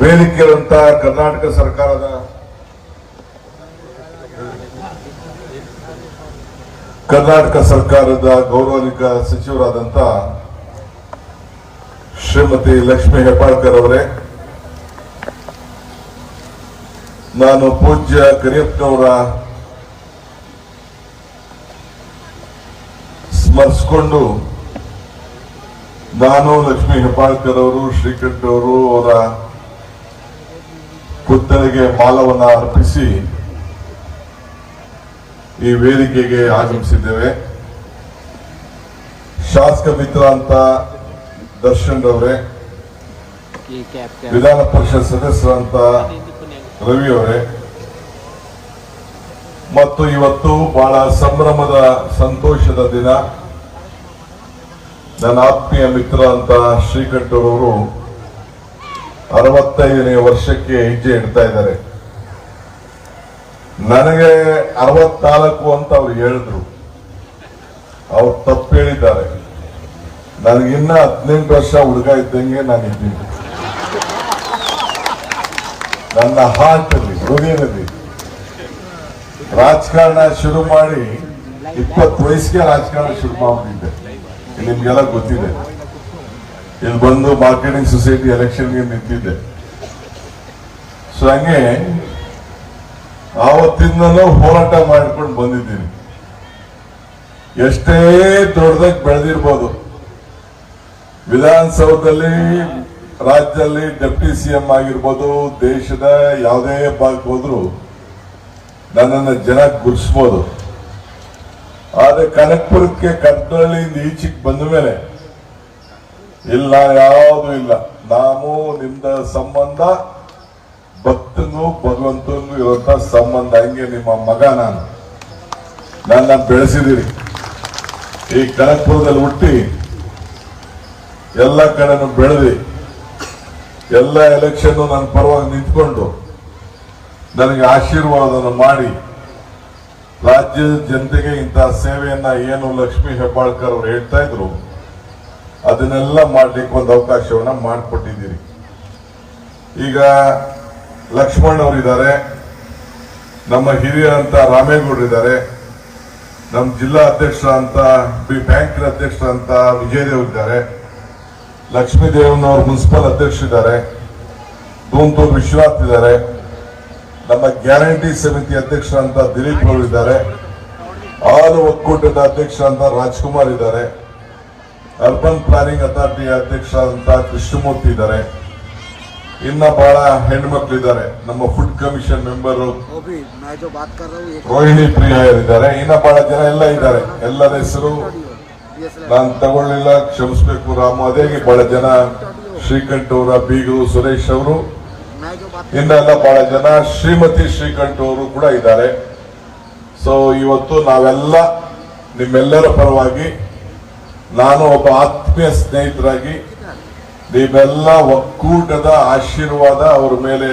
ವೇದಿಕೆಯಂತ ಕರ್ನಾಟಕ ಸರ್ಕಾರದ ಗೌರವಾನ್ವಿತ ಸಚಿವರಾದಂತ ಶ್ರೀಮತಿ ಲಕ್ಷ್ಮೀ ಹೆಬ್ಬಾಳ್ಕರ್ ಅವರೇ, ನಾನು ಪೂಜ್ಯ ಕರಿಯಪ್ಪನವರ ಸ್ಮರಿಸಿಕೊಂಡು ನಾನು ಲಕ್ಷ್ಮೀ ಹೆಬ್ಬಾಳ್ಕರ್ ಅವರು ಶ್ರೀಕಂಠ ಅವರು ಅವರ ಪುತ್ಥಳಿಗೆ ಮಾಲವನ್ನು ಅರ್ಪಿಸಿ ಈ ವೇದಿಕೆಗೆ ಆಗಮಿಸಿದ್ದೇವೆ. ಶಾಸಕ ಮಿತ್ರ ಅಂತ ದರ್ಶನ್ ಅವರೇ, ವಿಧಾನ ಪರಿಷತ್ ಸದಸ್ಯರಂತ ರವಿ ಅವರೇ, ಮತ್ತು ಇವತ್ತು ಬಹಳ ಸಂಭ್ರಮದ ಸಂತೋಷದ ದಿನ. ನನ್ನ ಆತ್ಮೀಯ ಮಿತ್ರ ಅಂತ ಶ್ರೀಕಂಠರವರು 65ನೇ ವರ್ಷಕ್ಕೆ ಹೆಜ್ಜೆ ಇಡ್ತಾ ಇದ್ದಾರೆ. ನನಗೆ 64 ಅಂತ ಅವ್ರು ಹೇಳಿದ್ರು, ಅವ್ರು ತಪ್ಪು ಹೇಳಿದ್ದಾರೆ. ನನಗಿನ್ನ 18 ವರ್ಷ ಹುಡುಗ ಇದ್ದಂಗೆ ನಾನು ಇದ್ದೀನಿ. ನನ್ನ ಹಾರ್ಟ್ ಅಲ್ಲಿ, ಹೃದಯದಲ್ಲಿ ರಾಜಕಾರಣ ಶುರು ಮಾಡಿ 20 ವಯಸ್ಸಿಗೆ ರಾಜಕಾರಣ ಶುರು ಮಾಡಿದ್ದೆ. ನಿಮ್ಗೆಲ್ಲ ಗೊತ್ತಿದೆ. ಇಲ್ಲಿ ಬಂದು ಮಾರ್ಕೆಟಿಂಗ್ ಸೊಸೈಟಿ ಎಲೆಕ್ಷನ್ಗೆ ನಿಂತಿದ್ದೆ. ಸೊ ಹಂಗೆ ಆವತ್ತಿಂದನೂ ಹೋರಾಟ ಮಾಡ್ಕೊಂಡು ಬಂದಿದ್ದೀನಿ. ಎಷ್ಟೇ ದೊಡ್ಡದಾಗಿ ಬೆಳೆದಿರ್ಬೋದು, ವಿಧಾನಸೌಧದಲ್ಲಿ ರಾಜ್ಯದಲ್ಲಿ ಡೆಪ್ಟಿ ಸಿಎಂ ಆಗಿರ್ಬೋದು, ದೇಶದ ಯಾವುದೇ ಭಾಗಕ್ಕೆ ಹೋದ್ರು ನನ್ನನ್ನು ಜನ ಗುರುತಿಸ್ಬೋದು. ಆದ್ರೆ ಕನಕಪುರಕ್ಕೆ ಕಟ್ಟಳ್ಳಿಯಿಂದ ಈಚೆಗೆ ಬಂದ ಮೇಲೆ ಇಲ್ಲ, ಯಾವುದೂ ಇಲ್ಲ. ನಾವು ನಿಮ್ದ ಸಂಬಂಧ ಭಕ್ತನು ಭಗವಂತನು ಇರುವಂತ ಸಂಬಂಧ. ಹಂಗೆ ನಿಮ್ಮ ಮಗ ನಾನು, ನನ್ನ ಬೆಳೆಸಿದಿರಿ. ಈ ಕನಕಪುರದಲ್ಲಿ ಹುಟ್ಟಿ ಎಲ್ಲ ಕಡೆನೂ ಬೆಳೆದಿ, ಎಲ್ಲ ಎಲೆಕ್ಷನ್ ನನ್ನ ಪರವಾಗಿ ನಿಂತ್ಕೊಂಡು ನನಗೆ ಆಶೀರ್ವಾದವನ್ನು ಮಾಡಿ ರಾಜ್ಯದ ಜನತೆಗೆ ಇಂತಹ ಸೇವೆಯನ್ನ ಏನು ಲಕ್ಷ್ಮೀ ಹೆಬ್ಬಾಳ್ಕರ್ ಅವರು ಹೇಳ್ತಾ ಇದ್ರು ಅದನ್ನೆಲ್ಲ ಮಾಡ್ಲಿಕ್ಕೆ ಒಂದು ಅವಕಾಶವನ್ನ ಮಾಡಿಕೊಟ್ಟಿದ್ದೀರಿ. ಈಗ ಲಕ್ಷ್ಮಣ್ ಅವರಿದ್ದಾರೆ, ನಮ್ಮ ಹಿರಿಯರಂತ ರಾಮೇಗೌಡರು ಇದ್ದಾರೆ, ನಮ್ಮ ಜಿಲ್ಲಾ ಅಧ್ಯಕ್ಷರಂತ ಬ್ಯಾಂಕಿನ ಅಧ್ಯಕ್ಷರಂತ ವಿಜಯದೇವ್ ಇದ್ದಾರೆ, ಲಕ್ಷ್ಮೀದೇವನವರು ಮುನ್ಸಿಪಲ್ ಅಧ್ಯಕ್ಷರಿದ್ದಾರೆ, ಧೂಮ್ತೂರ್ ವಿಶ್ವನಾಥ್ ಇದ್ದಾರೆ, ನಮ್ಮ ಗ್ಯಾರಂಟಿ ಸಮಿತಿ ಅಧ್ಯಕ್ಷರಂತ ದಿಲೀಪ್ ಅವರು ಇದ್ದಾರೆ, ಹಾಲು ಒಕ್ಕೂಟದ ಅಧ್ಯಕ್ಷರಂತ ರಾಜ್ಕುಮಾರ್ ಇದ್ದಾರೆ, ಅರ್ಬನ್ ಪ್ಲಾನಿಂಗ್ ಅಥಾರಿಟಿ ಅಧ್ಯಕ್ಷರಂತ ಕೃಷ್ಣಮೂರ್ತಿ ಇದ್ದಾರೆ, ಇನ್ನ ಬಹಳ ಹೆಣ್ಮಕ್ಳಿದ್ದಾರೆ. ನಮ್ಮ food commission member Rohini Priya ಇದ್ದಾರೆ, ಇನ್ನ ಬಹಳ ಜನ ಎಲ್ಲ ಇದ್ದಾರೆ. ಎಲ್ಲರ ಹೆಸರು ನಾನು ತಗೊಳ್ಳಿಲ್ಲ, ಕ್ಷಮಿಸಬೇಕು ರಾಮು. ಅದೇ ಬಹಳ ಜನ, ಶ್ರೀಕಂಠ ಅವರ ಬೀಗರು ಸುರೇಶ್ ಅವರು, ಇನ್ನೆಲ್ಲ ಬಹಳ ಜನ, ಶ್ರೀಮತಿ ಶ್ರೀಕಂಠ ಅವರು ಕೂಡ ಇದ್ದಾರೆ. ಸೊ ಇವತ್ತು ನಾವೆಲ್ಲ ನಿಮ್ಮೆಲ್ಲರ ಪರವಾಗಿ, ನಾನು ಒಬ್ಬ ಆತ್ಮೀಯ ಸ್ನೇಹಿತರಾಗಿ, ನೀವೆಲ್ಲ ಒಕ್ಕೂಟದ ಆಶೀರ್ವಾದ ಅವರ ಮೇಲೆ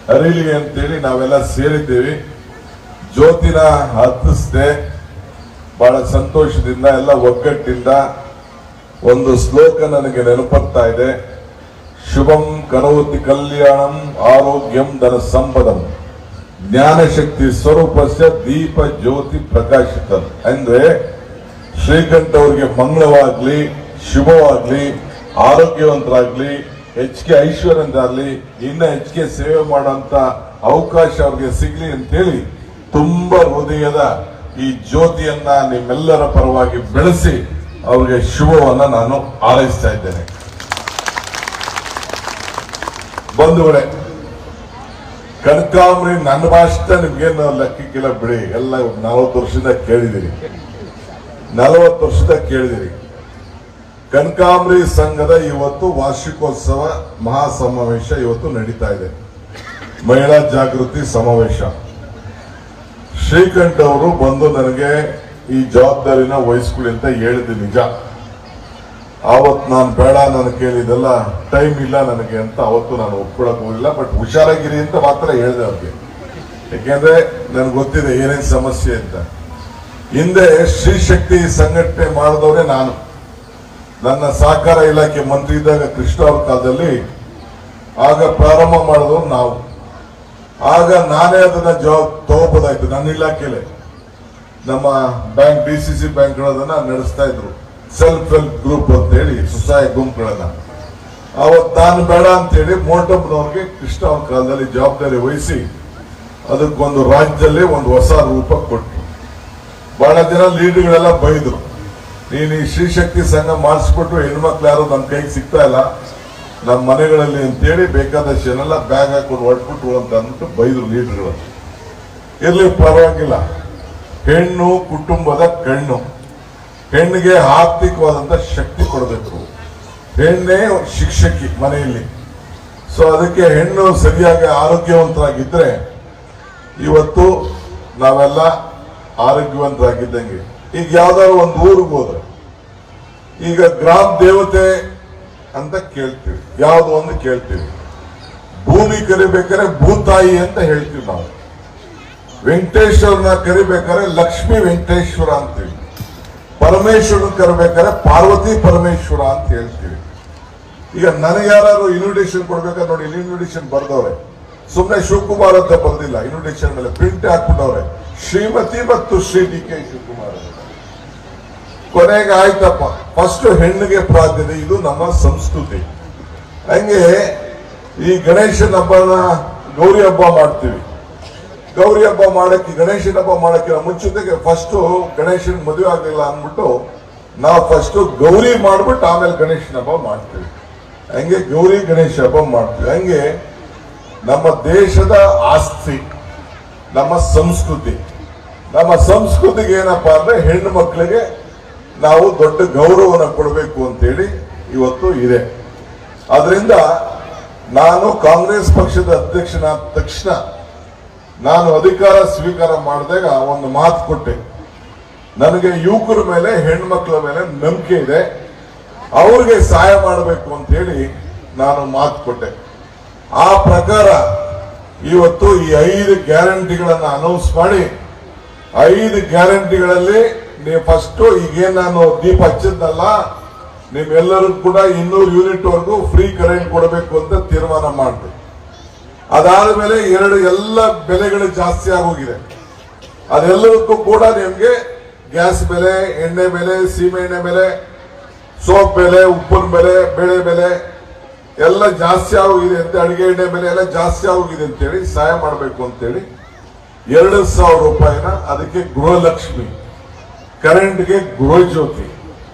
ಹರಿಲಿ ಅಂತೇಳಿ ನಾವೆಲ್ಲ ಸೇರಿದ್ದೀವಿ. ಜ್ಯೋತಿನ ಹತ್ತಿಸ್ದೆ ಬಹಳ ಸಂತೋಷದಿಂದ, ಎಲ್ಲ ಒಗ್ಗಟ್ಟಿಂದ. ಒಂದು ಶ್ಲೋಕ ನನಗೆ ನೆನಪರ್ತಾ ಇದೆ, ಶುಭಂ ಕರೋತಿ ಕಲ್ಯಾಣಂ ಆರೋಗ್ಯಂ ಧನ ಸಂಪದಂ ಜ್ಞಾನಶಕ್ತಿ ಸ್ವರೂಪಸ್ಯ ದೀಪ ಜ್ಯೋತಿ ಪ್ರಕಾಶಿತ. ಅಂದ್ರೆ ಶ್ರೀಕಂಠ ಅವರಿಗೆ ಮಂಗಳವಾಗ್ಲಿ, ಶುಭವಾಗ್ಲಿ, ಆರೋಗ್ಯವಂತರಾಗ್ಲಿ, ಹೆಚ್ಚಿಗೆ ಐಶ್ವರ್ಯಂತಾಗ್ಲಿ, ಇನ್ನ ಹೆಚ್ಚಿಗೆ ಸೇವೆ ಮಾಡುವಂತ ಅವಕಾಶ ಅವ್ರಿಗೆ ಸಿಗ್ಲಿ ಅಂತೇಳಿ ತುಂಬಾ ಹೃದಯದ ಈ ಜ್ಯೋತಿಯನ್ನ ನಿಮ್ಮೆಲ್ಲರ ಪರವಾಗಿ ಬೆಳೆಸಿ ಅವ್ರಿಗೆ ಶುಭವನ್ನ ನಾನು ಹಾರೈಸ್ತಾ ಇದ್ದೇನೆ. ಬಂಧುಗಳೇ, ಕನಕಾಂಬರಿ ನನ್ನ ಭಾಷೆ ನಿಮ್ಗೇನು ಲೆಕ್ಕಕ್ಕಿಲ್ಲ ಬಿಡಿ. ಎಲ್ಲ 40 ವರ್ಷದಿಂದ ಕೇಳಿದಿರಿ, 40 ವರ್ಷದ ಕೇಳಿದಿರಿ. ಕನಕಾಂಬರಿ ಸಂಘದ ಇವತ್ತು ವಾರ್ಷಿಕೋತ್ಸವ ಮಹಾಸಮಾವೇಶ ಇವತ್ತು ನಡೀತಾ ಇದೆ, ಮಹಿಳಾ ಜಾಗೃತಿ ಸಮಾವೇಶ. ಶ್ರೀಕಂಠ ಅವರು ಬಂದು ನನಗೆ ಈ ಜವಾಬ್ದಾರಿನ ವಹಿಸ್ಕೊಳ್ಳಿ ಅಂತ ಹೇಳಿದ್ದು ನಿಜ. ಆವತ್ತು ನಾನು ಬೇಡ, ನಾನು ಕೇಳಿದೆಲ್ಲ ಟೈಮ್ ಇಲ್ಲ ನನಗೆ ಅಂತ ಅವತ್ತು ನಾನು ಒಪ್ಕೊಳಕ್ ಹೋಗಿಲ್ಲ. ಬಟ್ ಹುಷಾರಾಗಿರಿ ಅಂತ ಮಾತ್ರ ಹೇಳಿದೆ ಅವ್ರಿಗೆ, ಯಾಕೆಂದ್ರೆ ನನ್ಗೆ ಗೊತ್ತಿದೆ ಏನೇನು ಸಮಸ್ಯೆ ಅಂತ. ಹಿಂದೆ ಶ್ರೀ ಶಕ್ತಿ ಸಂಘಟನೆ ಮಾಡಿದವರೇ ನಾನು. ನನ್ನ ಸಹಕಾರ ಇಲಾಖೆ ಮಂತ್ರಿ ಇದ್ದಾಗ ಕೃಷ್ಣ ಅವ್ರ ಕಾಲದಲ್ಲಿ ಆಗ ಪ್ರಾರಂಭ ಮಾಡಿದ್ರು ನಾವು. ಆಗ ನಾನೇ ಅದನ್ನ ತಗೋಬೋದಾಯ್ತು. ನನ್ನ ಇಲಾಖೆಲೆ ನಮ್ಮ ಬ್ಯಾಂಕ್ DCC ಬ್ಯಾಂಕ್ಗಳನ್ನ ನಡೆಸ್ತಾ ಇದ್ರು, ಸೆಲ್ಫ್ ಹೆಲ್ಪ್ ಗ್ರೂಪ್ ಅಂತ ಹೇಳಿ ಸ್ವಸಹಾಯ ಗುಂಪುಗಳನ್ನ. ಅವತ್ತು ನಾನು ಬೇಡ ಅಂತೇಳಿ ಮೋಟಮ್ನವ್ರಿಗೆ ಕೃಷ್ಣ ಅವ್ರ ಕಾಲದಲ್ಲಿ ಜವಾಬ್ದಾರಿ ವಹಿಸಿ ಅದಕ್ಕೊಂದು ರಾಜ್ಯದಲ್ಲಿ ಒಂದು ಹೊಸ ರೂಪ ಕೊಟ್ಟರು. ಬಹಳ ಜನ ಲೀಡ್ಗಳೆಲ್ಲ ಬೈದ್ರು, ನೀನು ಈ ಶ್ರೀಶಕ್ತಿ ಸಂಘ ಮಾಡಿಸ್ಬಿಟ್ಟು ಹೆಣ್ಮಕ್ಳು ಯಾರು ನನ್ನ ಕೈಗೆ ಸಿಗ್ತಾ ಇಲ್ಲ ನಮ್ಮ ಮನೆಗಳಲ್ಲಿ ಅಂತೇಳಿ ಬೇಕಾದಷ್ಟನ್ನೆಲ್ಲ ಬ್ಯಾಗ್ ಹಾಕೊಂಡು ಹೊಟ್ಬಿಟ್ರು ಅಂತ ಅಂದ್ಬಿಟ್ಟು ಬೈದ್ರು ಲೀಡರ್ಗಳು. ಇರ್ಲಿ, ಪರವಾಗಿಲ್ಲ. ಹೆಣ್ಣು ಕುಟುಂಬದ ಕಣ್ಣು, ಹೆಣ್ಣಿಗೆ ಆರ್ಥಿಕವಾದಂತ ಶಕ್ತಿ ಕೊಡಬೇಕು. ಹೆಣ್ಣೇ ಶಿಕ್ಷಕಿ ಮನೆಯಲ್ಲಿ. ಸೊ ಅದಕ್ಕೆ ಹೆಣ್ಣು ಸರಿಯಾಗಿ ಆರೋಗ್ಯವಂತರಾಗಿದ್ರೆ ಇವತ್ತು ನಾವೆಲ್ಲ ಆರೋಗ್ಯವಂತರಾಗಿದ್ದಂಗೆ. ಈಗ ಯಾವ್ದಾದ್ರು ಒಂದು ಊರಿಗೆ ಹೋದ್ರೆ ಈಗ ಗ್ರಾಮ ದೇವತೆ ಅಂತ ಕೇಳ್ತೀವಿ, ಯಾವ್ದು ಒಂದು ಕೇಳ್ತೀವಿ. ಭೂಮಿ ಕರಿಬೇಕಾದ್ರೆ ಭೂತಾಯಿ ಅಂತ ಹೇಳ್ತೀವಿ ನಾವು. ವೆಂಕಟೇಶ್ವರನ ಕರಿಬೇಕಾದ್ರೆ ಲಕ್ಷ್ಮೀ ವೆಂಕಟೇಶ್ವರ ಅಂತೀವಿ. ಪರಮೇಶ್ವರನ ಕರಿಬೇಕಾದ್ರೆ ಪಾರ್ವತಿ ಪರಮೇಶ್ವರ ಅಂತ ಹೇಳ್ತೀವಿ. ಈಗ ನನಗೆ ಯಾರು ಇನ್ವಿಟೇಷನ್ ಕೊಡ್ಬೇಕಾದ್ರೆ ನೋಡಿ, ಇಲ್ಲಿ ಇನ್ವಿಟೇಷನ್ ಬರ್ದವ್ರೆ, ಸುಮ್ಮನೆ ಶಿವಕುಮಾರ್ ಅಂತ ಬರ್ದಿಲ್ಲ. ಇನ್ವಿಟೇಷನ್ ಮೇಲೆ ಪ್ರಿಂಟ್ ಹಾಕ್ಬಿಟ್ಟವ್ರೆ, ಶ್ರೀಮತಿ ಮತ್ತು ಶ್ರೀ DK ಶಿವಕುಮಾರ್. ಕೊನೆಗೆ ಆಯ್ತಪ್ಪ, ಫಸ್ಟ್ ಹೆಣ್ಣಿಗೆ ಪ್ರಾಧಾನ್ಯತೆ, ಇದು ನಮ್ಮ ಸಂಸ್ಕೃತಿ. ಹಂಗೆ ಈ ಗಣೇಶನ ಹಬ್ಬನ ಗೌರಿ ಹಬ್ಬ ಮಾಡ್ತೀವಿ. ಗೌರಿ ಹಬ್ಬ ಮಾಡಕ್ಕೆ, ಗಣೇಶನ ಹಬ್ಬ ಮಾಡಕ್ಕೆ ಮುಂಚಿತೆಗೆ ಫಸ್ಟ್ ಗಣೇಶನ್ ಮದುವೆ ಆಗಲಿಲ್ಲ ಅಂದ್ಬಿಟ್ಟು ನಾವು ಫಸ್ಟ್ ಗೌರಿ ಮಾಡ್ಬಿಟ್ಟು ಆಮೇಲೆ ಗಣೇಶನ ಹಬ್ಬ ಮಾಡ್ತೀವಿ. ಹಂಗೆ ಗೌರಿ ಗಣೇಶ ಹಬ್ಬ ಮಾಡ್ತೀವಿ. ಹಂಗೆ ನಮ್ಮ ದೇಶದ ಆಸ್ತಿ ನಮ್ಮ ಸಂಸ್ಕೃತಿ. ನಮ್ಮ ಸಂಸ್ಕೃತಿಗೆ ಏನಪ್ಪಾ ಅಂದ್ರೆ ಹೆಣ್ಣು ಮಕ್ಕಳಿಗೆ ನಾವು ದೊಡ್ಡ ಗೌರವನ ಕೊಡಬೇಕು ಅಂತೇಳಿ ಇವತ್ತು ಇದೆ. ಆದ್ರಿಂದ ನಾನು ಕಾಂಗ್ರೆಸ್ ಪಕ್ಷದ ಅಧ್ಯಕ್ಷನಾದ ತಕ್ಷಣ ನಾನು ಅಧಿಕಾರ ಸ್ವೀಕಾರ ಮಾಡಿದಾಗ ಒಂದು ಮಾತು ಕೊಟ್ಟೆ, ನನಗೆ ಯುವಕರ ಮೇಲೆ ಹೆಣ್ಮಕ್ಳ ಮೇಲೆ ನಂಬಿಕೆ ಇದೆ, ಅವ್ರಿಗೆ ಸಹಾಯ ಮಾಡಬೇಕು ಅಂತ ಹೇಳಿ ನಾನು ಮಾತು ಕೊಟ್ಟೆ. ಆ ಪ್ರಕಾರ ಇವತ್ತು ಈ 5 ಗ್ಯಾರಂಟಿಗಳನ್ನ ಅನೌನ್ಸ್ ಮಾಡಿ 5 ಗ್ಯಾರಂಟಿಗಳಲ್ಲಿ ನೀವು ಫಸ್ಟ್ ಈಗೇನು ನಾನು ದೀಪ ಹಚ್ಚಿದ್ನಲ್ಲ, ನಿಮ್ಮೆಲ್ಲರಿಗೂ ಕೂಡ 200 ಯೂನಿಟ್ ವರೆಗೂ ಫ್ರೀ ಕರೆಂಟ್ ಕೊಡಬೇಕು ಅಂತ ತೀರ್ಮಾನ ಮಾಡಿದೆ. ಅದಾದ್ಮೇಲೆ ಎಲ್ಲ ಬೆಲೆಗಳು ಜಾಸ್ತಿ ಆಗೋಗಿದೆ. ಅದೆಲ್ಲದಕ್ಕೂ ಕೂಡ ನಿಮ್ಗೆ ಗ್ಯಾಸ್ ಬೆಲೆ, ಎಣ್ಣೆ ಬೆಲೆ, ಸೀಮೆ ಎಣ್ಣೆ ಬೆಲೆ, ಸೋಪ್ ಬೆಲೆ, ಉಪ್ಪಿನ ಬೆಲೆ, ಬೇಳೆ ಬೆಲೆ ಎಲ್ಲ ಜಾಸ್ತಿ ಆಗೋಗಿದೆ ಅಂತ, ಅಡಿಗೆ ಎಣ್ಣೆ ಬೆಲೆ ಎಲ್ಲ ಜಾಸ್ತಿ ಆಗೋಗಿದೆ ಅಂತೇಳಿ ಸಹಾಯ ಮಾಡಬೇಕು ಅಂತೇಳಿ 2,000 ರೂಪಾಯಿನ ಅದಕ್ಕೆ ಗೃಹಲಕ್ಷ್ಮಿ, ಕರೆಂಟ್ಗೆ ಗೃಹಜ್ಯೋತಿ,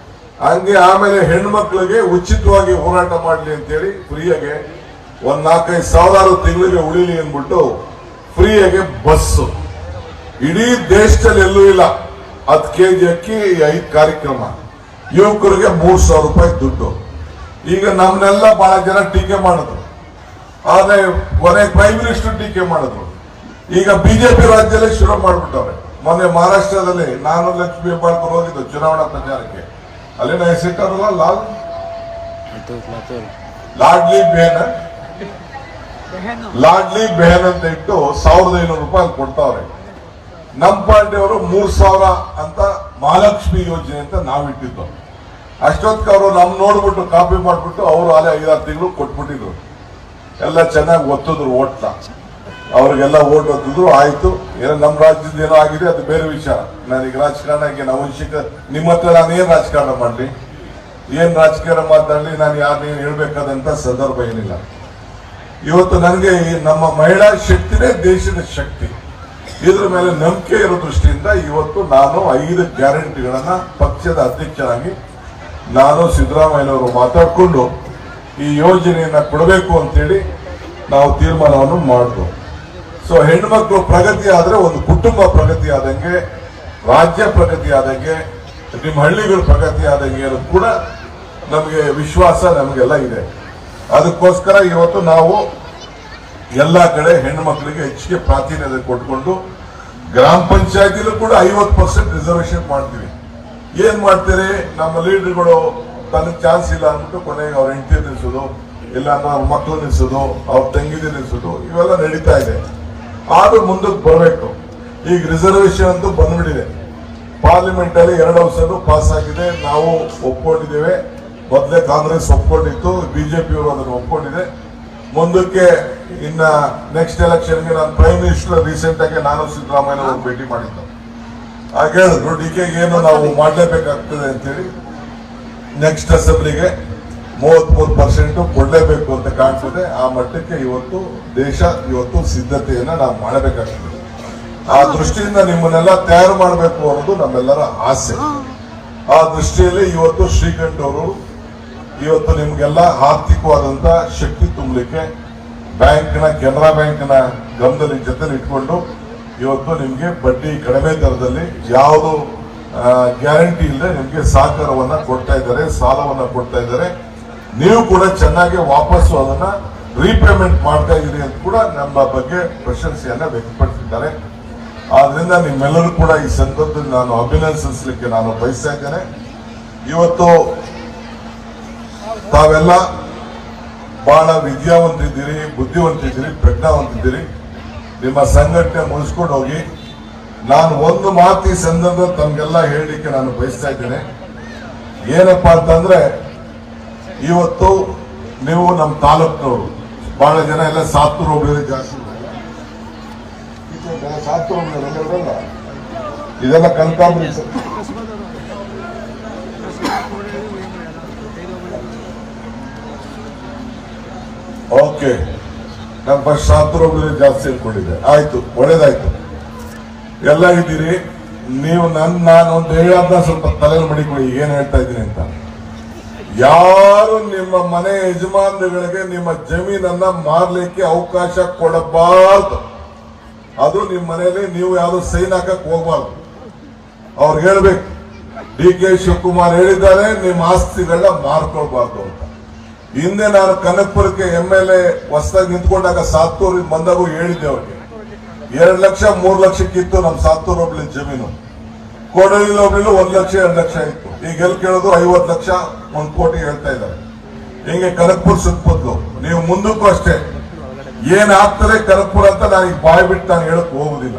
ಹಂಗೆ ಆಮೇಲೆ ಹೆಣ್ಮಕ್ಳಿಗೆ ಉಚಿತವಾಗಿ ಹೋರಾಟ ಮಾಡಲಿ ಅಂತೇಳಿ ಫ್ರೀಯಾಗೆ ಒಂದ್ 4-5 ಸಾವಿರ ತಿಂಗಳಿಗೆ ಉಳಿಲಿ ಅಂದ್ಬಿಟ್ಟು ಫ್ರೀಯಾಗೆ ಬಸ್ಸು. ಇಡೀ ದೇಶದಲ್ಲಿ ಎಲ್ಲೂ ಇಲ್ಲ 10 kg ಅಕ್ಕಿ, 5 ಕಾರ್ಯಕ್ರಮ. ಯುವಕರಿಗೆ 3,000 ರೂಪಾಯಿ ದುಡ್ಡು. ಈಗ ನಮ್ಮನ್ನೆಲ್ಲ ಬಹಳ ಜನ ಟೀಕೆ ಮಾಡಿದ್ರು, ಆದ್ರೆ ಕೊನೆ ಪ್ರೈಮ್ ಮಿನಿಸ್ಟರ್ ಟೀಕೆ ಮಾಡಿದ್ರು. ಈಗ ಬಿಜೆಪಿ ರಾಜ್ಯದಲ್ಲಿ ಶುರು ಮಾಡ್ಬಿಟ್ಟವ್ರೆ. ಮೊನ್ನೆ ಮಹಾರಾಷ್ಟ್ರದಲ್ಲಿ ನಾನು ಲಕ್ಷ್ಮೀ ಹೆಬ್ಬಾಳ್ಕರ್ ಹೋಗಿದ್ದು ಚುನಾವಣಾ ಪ್ರಚಾರಕ್ಕೆ. ಅಲ್ಲಿನ ಹೆಸರಿಟ್ಟಾರಲ್ಲ ಲಾಡ್ಲಿ ಬೆಹನ್ ಅಂತ ಇಟ್ಟು 1,500 ರೂಪಾಯಿ ಕೊಡ್ತಾವ್ರೆ. ನಮ್ಮ ಪಾರ್ಟಿಯವರು 3,000 ಅಂತ ಮಹಾಲಕ್ಷ್ಮಿ ಯೋಜನೆ ಅಂತ ನಾವಿಟ್ಟಿದ್ದು. ಅಷ್ಟೊತ್ತಿಗೆ ಅವರು ನಮ್ ನೋಡ್ಬಿಟ್ಟು ಕಾಪಿ ಮಾಡ್ಬಿಟ್ಟು ಅವರು ಅಲ್ಲೇ 5-6 ತಿಂಗಳು ಕೊಟ್ಬಿಟ್ಟಿದ್ರು. ಎಲ್ಲ ಚೆನ್ನಾಗಿ ಒತ್ತಿದ್ರು ಓಟ್ನ, ಅವ್ರಿಗೆಲ್ಲ ಓಟ್ ಒತ್ತಿದ್ರು. ಆಯ್ತು, ಏನೋ ನಮ್ಮ ರಾಜ್ಯದ ಏನೋ ಆಗಿದೆ, ಅದು ಬೇರೆ ವಿಚಾರ. ನನಗೆ ರಾಜಕಾರಣಕ್ಕೆ ಅವಶ್ಯಕ, ನಿಮ್ಮ ಹತ್ರ ನಾನು ಏನ್ ರಾಜಕಾರಣ ಮಾಡ್ಲಿ, ಏನ್ ರಾಜಕಾರಣ ಮಾತಾಡ್ಲಿ, ನಾನು ಯಾರನ್ನೇನು ಹೇಳ್ಬೇಕಾದಂತ ಸಂದರ್ಭ ಏನಿಲ್ಲ. ಇವತ್ತು ನನಗೆ ನಮ್ಮ ಮಹಿಳಾ ಶಕ್ತಿನೇ ದೇಶದ ಶಕ್ತಿ. ಇದ್ರ ಮೇಲೆ ನಂಬಿಕೆ ಇರೋ ದೃಷ್ಟಿಯಿಂದ ಇವತ್ತು ನಾನು 5 ಗ್ಯಾರಂಟಿಗಳನ್ನ ಪಕ್ಷದ ಅಧ್ಯಕ್ಷರಾಗಿ ನಾನು ಸಿದ್ದರಾಮಯ್ಯನವರು ಮಾತಾಡಿಕೊಂಡು ಈ ಯೋಜನೆಯನ್ನ ಕೊಡಬೇಕು ಅಂತೇಳಿ ನಾವು ತೀರ್ಮಾನವನ್ನು ಮಾಡಿದ್ವು. ಸೊ ಹೆಣ್ಮಕ್ಳು ಪ್ರಗತಿ ಆದ್ರೆ ಒಂದು ಕುಟುಂಬ ಪ್ರಗತಿ ಆದಂಗೆ, ರಾಜ್ಯ ಪ್ರಗತಿ ಆದಂಗೆ, ನಿಮ್ಮ ಹಳ್ಳಿಗಳ ಪ್ರಗತಿ ಆದಂಗೆ ಅನ್ನೋದು ಕೂಡ ನಮಗೆ ವಿಶ್ವಾಸ ನಮಗೆಲ್ಲ ಇದೆ. ಅದಕ್ಕೋಸ್ಕರ ಇವತ್ತು ನಾವು ಎಲ್ಲಾ ಕಡೆ ಹೆಣ್ಣು ಮಕ್ಕಳಿಗೆ ಹೆಚ್ಚಿಗೆ ಪ್ರಾತಿನಿಧ್ಯ ಕೊಟ್ಕೊಂಡು ಗ್ರಾಮ ಪಂಚಾಯತಿಲೂ ಕೂಡ 50% ರಿಸರ್ವೇಶನ್ ಮಾಡ್ತೀವಿ. ಏನ್ ಮಾಡ್ತೀರಿ, ನಮ್ಮ ಲೀಡರ್ಗಳು ತನಗೆ ಚಾನ್ಸ್ ಇಲ್ಲ ಅಂದ್ಬಿಟ್ಟು ಕೊನೆಗೆ ಅವ್ರ ಹೆಂಡತಿ ನಿಲ್ಸೋದು, ಇಲ್ಲ ಅವ್ರ ಮಕ್ಕಳು ನಿಲ್ಸೋದು, ಅವ್ರ ತಂಗಿದಿ ನಿಲ್ಸೋದು, ಇವೆಲ್ಲ ನಡೀತಾ ಇದೆ. ಆದ್ರೂ ಮುಂದಕ್ಕೆ ಬರಬೇಕು. ಈಗ ರಿಸರ್ವೇಶನ್ ಅಂತೂ ಬಂದ್ಬಿಟ್ಟಿದೆ. ಪಾರ್ಲಿಮೆಂಟ್ ಅಲ್ಲಿ 2 ಹೌಸಲ್ಲೂ ಪಾಸ್ ಆಗಿದೆ, ನಾವು ಒಪ್ಕೊಂಡಿದ್ದೇವೆ. ಮೊದಲೇ ಕಾಂಗ್ರೆಸ್ ಒಪ್ಕೊಂಡಿತ್ತು, ಬಿಜೆಪಿಯವರು ಅದನ್ನು ಒಪ್ಕೊಂಡಿದೆ. ಮುಂದಕ್ಕೆ ಇನ್ನ ನೆಕ್ಸ್ಟ್ ಎಲೆಕ್ಷನ್ಗೆ ನಾನು ಪ್ರೈಮ್ ಮಿನಿಸ್ಟರ್ ರೀಸೆಂಟ್ ಆಗಿ ನಾನು ಸಿದ್ದರಾಮಯ್ಯ ಅವರು ಭೇಟಿ ಮಾಡಿದ್ದು. ಆಗ ಹೇಳಿದ್ರು ಡಿಕೆಗೆ ಏನು ನಾವು ಮಾಡಲೇಬೇಕಾಗ್ತದೆ ಅಂತೇಳಿ ನೆಕ್ಸ್ಟ್ ಅಸೆಂಬ್ಲಿಗೆ 33% ಕೊಡಲೇಬೇಕು ಅಂತ ಕಾಣ್ತದೆ. ಆ ಮಟ್ಟಕ್ಕೆ ಇವತ್ತು ದೇಶ ಸಿದ್ಧತೆಯನ್ನ ನಾವು ಮಾಡಬೇಕಾಗ್ತದೆ. ಆ ದೃಷ್ಟಿಯಿಂದ ನಿಮ್ಮನ್ನೆಲ್ಲ ತಯಾರು ಮಾಡಬೇಕು ಅನ್ನೋದು ನಮ್ಮೆಲ್ಲರ ಆಸೆ. ಆ ದೃಷ್ಟಿಯಲ್ಲಿ ಇವತ್ತು ಶ್ರೀಕಂಠ್ ಅವರು ಇವತ್ತು ನಿಮ್ಗೆಲ್ಲ ಆರ್ಥಿಕವಾದಂತ ಶಕ್ತಿ ತುಂಬಲಿಕ್ಕೆ ಕೆನರಾ ಬ್ಯಾಂಕ್ನ ಗಮನದಲ್ಲಿ ಜೊತೆಲಿ ಇಟ್ಕೊಂಡು ಇವತ್ತು ನಿಮ್ಗೆ ಬಡ್ಡಿ ಕಡಿಮೆ ದರದಲ್ಲಿ ಯಾವುದು ಗ್ಯಾರಂಟಿ ಇಲ್ಲದೆ ನಿಮ್ಗೆ ಸಹಕಾರವನ್ನ ಕೊಡ್ತಾ ಇದ್ದಾರೆ, ಸಾಲವನ್ನ ಕೊಡ್ತಾ ಇದ್ದಾರೆ. ನೀವು ಕೂಡ ಚೆನ್ನಾಗಿ ವಾಪಸ್ಸು ಅದನ್ನ ರೀಪೇಮೆಂಟ್ ಮಾಡ್ತಾ ಇದ್ದೀರಿ ಅಂತ ಕೂಡ ನಮ್ಮ ಬಗ್ಗೆ ಪ್ರಶಂಸೆಯನ್ನ ವ್ಯಕ್ತಪಡಿಸಿದ್ದಾರೆ. ಆದ್ರಿಂದ ನಿಮ್ಮೆಲ್ಲರೂ ಕೂಡ ಈ ಸಂದರ್ಭದಲ್ಲಿ ನಾನು ಅಭಿನಂದಿಸಲಿಕ್ಕೆ ನಾನು ಬಯಸ್ತಾ ಇದ್ದೇನೆ. ಇವತ್ತು ತಾವೆಲ್ಲ ಬಹಳ ವಿದ್ಯಾವಂತಿದ್ದೀರಿ, ಬುದ್ಧಿವಂತಿದ್ದೀರಿ, ಪ್ರಜ್ಞಾವಂತಿದ್ದೀರಿ. ನಿಮ್ಮ ಸಂಘಟನೆ ಮುಗಿಸ್ಕೊಂಡು ಹೋಗಿ. ನಾನು ಒಂದು ಮಾತು ಈ ಸಂದರ್ಭದಲ್ಲಿ ತಮ್ಗೆಲ್ಲ ಹೇಳಲಿಕ್ಕೆ ನಾನು ಬಯಸ್ತಾ ಇದ್ದೇನೆ. ಏನಪ್ಪಾ ಅಂತಂದ್ರೆ ಇವತ್ತು ನೀವು ನಮ್ಮ ತಾಲೂಕಿನವರು ಬಹಳ ಜನ ಎಲ್ಲ ಸಾತ್ತೂರು ಹೋಗ್ಲಿ ಜಾಸ್ತಿ ಸಾತ್ತೂರು ಇದೆಲ್ಲ ಕನಕಾಂಬರಿ ಓಕೆ. ನಾನು ಫಸ್ಟ್ ಸಾತ್ತೂರು ಹೋಗ್ಲಿ ಜಾಸ್ತಿ ಹೇಳ್ಕೊಂಡಿದ್ದೆ. ಆಯ್ತು, ಒಳ್ಳೇದಾಯ್ತು. ಎಲ್ಲ ಇದ್ದೀರಿ ನೀವು. ನಾನು ಒಂದು ಹೇಳೋದನ್ನ ಸ್ವಲ್ಪ ತಲೆಯಲ್ಲಿ ಮಡಿಕೊಳ್ಳಿ ಏನ್ ಹೇಳ್ತಾ ಇದ್ದೀನಿ ಅಂತ. ಯಾರು ನಿಮ್ಮ ಮನೆ ಯಜಮಾನರುಗಳಿಗೆ ನಿಮ್ಮ ಜಮೀನನ್ನ ಮಾರ್ಲಿಕ್ಕೆ ಅವಕಾಶ ಕೊಡಬಾರ್ದು. ಅದು ನಿಮ್ಮ ಮನೆಯಲ್ಲಿ ನೀವು ಯಾವ್ದು ಸೈನ್ ಹಾಕಕ್ ಹೋಗ್ಬಾರ್ದು. ಅವ್ರಿಗೆ ಹೇಳ್ಬೇಕು, ಡಿ.ಕೆ. ಶಿವಕುಮಾರ್ ಹೇಳಿದ್ದಾರೆ ನಿಮ್ಮ ಆಸ್ತಿಗಳನ್ನ ಮಾರ್ಕೊಳ್ಬಾರ್ದು ಅಂತ. ಹಿಂದೆ ನಾನು ಕನಕಪುರಕ್ಕೆ MLA ಹೊಸದಾಗಿ ನಿಂತ್ಕೊಂಡಾಗ ಸಾತ್ತೂರಿಗೆ ಬಂದಾಗೂ ಹೇಳಿದ್ದೆ ಅವ್ರಿಗೆ. 2 ಲಕ್ಷ 3 ಲಕ್ಷಕ್ಕಿತ್ತು ನಮ್ಮ ಸಾತ್ತೂರು ಹೋಬ್ಳಿ ಜಮೀನು. ಕೋಡಳ್ಳಿ ಹೋಬ್ಳಿಲು 1 ಲಕ್ಷ 2 ಲಕ್ಷ ಇತ್ತು. ಈಗ ಎಲ್ಲಿ ಕೇಳೋದು 50 ಲಕ್ಷ 1 ಕೋಟಿ ಹೇಳ್ತಾ ಇದ್ದಾರೆ. ಹಿಂಗೆ ಕನಕಪುರ ಸುತ್ತಮುತ್ತಲು ನೀವು ಮುಂದಕ್ಕೂ ಅಷ್ಟೇ ಏನ್ ಆಗ್ತದೆ ಕನಕಪುರ ಅಂತ ನಾನು ಬಾಯ್ ಬಿಟ್ಟು ನಾನು ಹೇಳಕ್ ಹೋಗುದಿಲ್ಲ.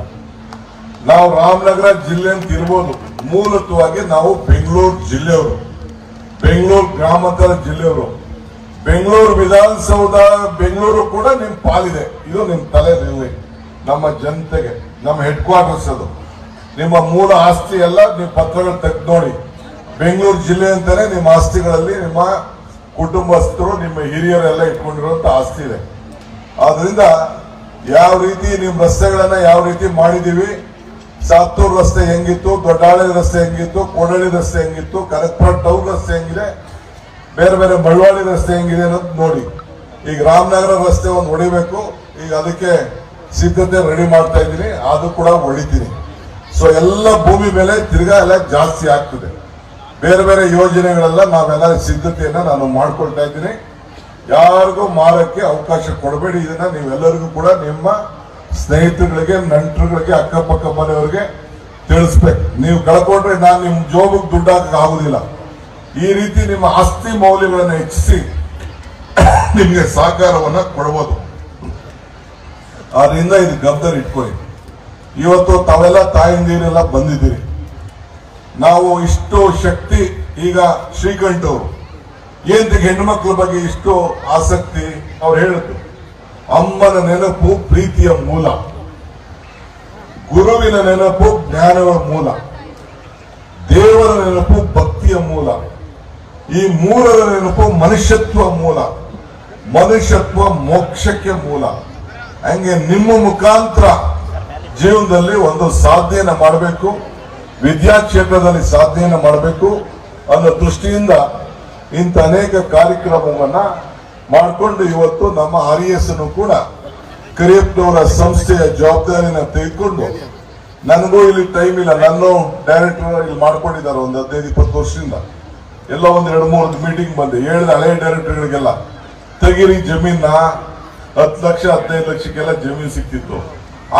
ನಾವು ರಾಮನಗರ ಜಿಲ್ಲೆ ಅಂತ ಇರ್ಬೋದು, ಮೂಲತವಾಗಿ ನಾವು ಬೆಂಗಳೂರು ಜಿಲ್ಲೆಯವರು, ಬೆಂಗಳೂರು ಗ್ರಾಮಾಂತರ ಜಿಲ್ಲೆಯವರು. ಬೆಂಗಳೂರು ವಿಧಾನಸೌಧ ಬೆಂಗಳೂರು ಕೂಡ ನಿಮ್ ಪಾಲಿದೆ. ಇದು ನಿಮ್ ತಲೆಯಲ್ಲಿ ನಮ್ಮ ಜನತೆಗೆ ನಮ್ಮ ಹೆಡ್ ಕ್ವಾರ್ಟರ್ಸ್ ಅದು. ನಿಮ್ಮ ಮೂಲ ಆಸ್ತಿ ಎಲ್ಲ ನೀವು ಪತ್ರಗಳು ತೆಗೆದು ನೋಡಿ. ಬೆಂಗಳೂರು ಜಿಲ್ಲೆ ಅಂತಾನೆ ನಿಮ್ಮ ಆಸ್ತಿಗಳಲ್ಲಿ ನಿಮ್ಮ ಕುಟುಂಬಸ್ಥರು ನಿಮ್ಮ ಹಿರಿಯರೆಲ್ಲ ಇಟ್ಕೊಂಡಿರುವಂತ ಆಸ್ತಿ ಇದೆ. ಆದ್ರಿಂದ ಯಾವ ರೀತಿ ನಿಮ್ ರಸ್ತೆಗಳನ್ನ ಯಾವ ರೀತಿ ಮಾಡಿದೀವಿ, ಸಾತ್ತೂರು ರಸ್ತೆ ಹೆಂಗಿತ್ತು, ದೊಡ್ಡಾಳೆ ರಸ್ತೆ ಹೆಂಗಿತ್ತು, ಕೋಡಳ್ಳಿ ರಸ್ತೆ ಹೆಂಗಿತ್ತು, ಕನಕಪುರ ಟೌನ್ ರಸ್ತೆ ಹೆಂಗಿದೆ, ಬೇರೆ ಬೇರೆ ಬಳ್ಳವಾಡಿ ರಸ್ತೆ ಹೆಂಗಿದೆ ಅನ್ನೋದು ನೋಡಿ. ಈಗ ರಾಮನಗರ ರಸ್ತೆ ಒಂದು ಹೊಡಿಬೇಕು. ಈಗ ಅದಕ್ಕೆ ಸಿದ್ಧತೆ ರೆಡಿ ಮಾಡ್ತಾ ಇದ್ದೀನಿ, ಅದು ಕೂಡ ಹೊಡಿತೀನಿ. ಸೊ ಎಲ್ಲ ಭೂಮಿ ಮೇಲೆ ತಿರ್ಗಾ ಎಲ್ಲ ಜಾಸ್ತಿ ಆಗ್ತದೆ. ಬೇರೆ ಬೇರೆ ಯೋಜನೆಗಳೆಲ್ಲ ನಾವೆಲ್ಲ ಸಿದ್ಧತೆಯನ್ನ ನಾನು ಮಾಡ್ಕೊಳ್ತಾ ಇದ್ದೀನಿ. ಯಾರಿಗೂ ಮಾರಕ್ಕೆ ಅವಕಾಶ ಕೊಡಬೇಡಿ. ಇದನ್ನ ನೀವೆಲ್ಲರಿಗೂ ಕೂಡ ನಿಮ್ಮ ಸ್ನೇಹಿತರುಗಳಿಗೆ, ನಂಟರುಗಳಿಗೆ, ಅಕ್ಕಪಕ್ಕ ಮನೆಯವರಿಗೆ ತಿಳಿಸ್ಬೇಕು. ನೀವು ಕಳ್ಕೊಂಡ್ರೆ ನಾನು ನಿಮ್ ಜೋಬಕ್ಕೆ ದುಡ್ಡು ಹಾಕಕ್ಕೆ ಆಗುದಿಲ್ಲ. ಈ ರೀತಿ ನಿಮ್ಮ ಆಸ್ತಿ ಮೌಲ್ಯಗಳನ್ನು ಹೆಚ್ಚಿಸಿ ನಿಮ್ಗೆ ಸಹಕಾರವನ್ನ ಕೊಡಬಹುದು. ಆದ್ರಿಂದ ಇದು ಗಮನದಲ್ಲಿ ಇಟ್ಕೊಳ್ಳಿ. ಇವತ್ತು ತಾವೆಲ್ಲ ತಾಯಿಂದಿರೆಲ್ಲ ಬಂದಿದ್ದೀರಿ. ನಾವು ಇಷ್ಟು ಶಕ್ತಿ, ಈಗ ಶ್ರೀಕಂಠ್ ಅವರು ಏಂತಕ್ಕೆ ಹೆಣ್ಣುಮಕ್ಕಳ ಬಗ್ಗೆ ಇಷ್ಟು ಆಸಕ್ತಿ ಅವ್ರು ಹೇಳಿದ್ರು. ಅಮ್ಮನ ನೆನಪು ಪ್ರೀತಿಯ ಮೂಲ, ಗುರುವಿನ ನೆನಪು ಜ್ಞಾನವ ಮೂಲ, ದೇವರ ನೆನಪು ಭಕ್ತಿಯ ಮೂಲ, ಈ ಮೂರರ ನೆನಪು ಮನುಷ್ಯತ್ವ ಮೂಲ, ಮನುಷ್ಯತ್ವ ಮೋಕ್ಷಕ್ಕೆ ಮೂಲ. ಹಂಗೆ ನಿಮ್ಮ ಮುಖಾಂತರ ಜೀವನದಲ್ಲಿ ಒಂದು ಸಾಧನೆಯನ್ನ ಮಾಡಬೇಕು, ವಿದ್ಯಾ ಕ್ಷೇತ್ರದಲ್ಲಿ ಸಾಧನೆಯನ್ನ ಮಾಡಬೇಕು ಅನ್ನೋ ದೃಷ್ಟಿಯಿಂದ ಇಂಥ ಅನೇಕ ಕಾರ್ಯಕ್ರಮವನ್ನ ಮಾಡಿಕೊಂಡು ಇವತ್ತು ನಮ್ಮ RES ಕೂಡ ಕರಿಯಪ್ಪನವರ ಸಂಸ್ಥೆಯ ಜವಾಬ್ದಾರಿನ ತೆಗೆದುಕೊಂಡು, ನನಗೂ ಇಲ್ಲಿ ಟೈಮ್ ಇಲ್ಲ, ನಾನು ಡೈರೆಕ್ಟರ್ ಇಲ್ಲಿ ಮಾಡ್ಕೊಂಡಿದ್ದಾರೆ ಒಂದು 15-20 ವರ್ಷದಿಂದ. ಎಲ್ಲ ಒಂದು 2-3 ಮೀಟಿಂಗ್ ಬಂದೆ, ಹೇಳಿದ ಹಳೆ ಡೈರೆಕ್ಟರ್ಗಳಿಗೆಲ್ಲ ತೆಗಿರಿ ಜಮೀನ, 10 ಲಕ್ಷ 15 ಲಕ್ಷಕ್ಕೆಲ್ಲ ಜಮೀನು ಸಿಕ್ತಿತ್ತು,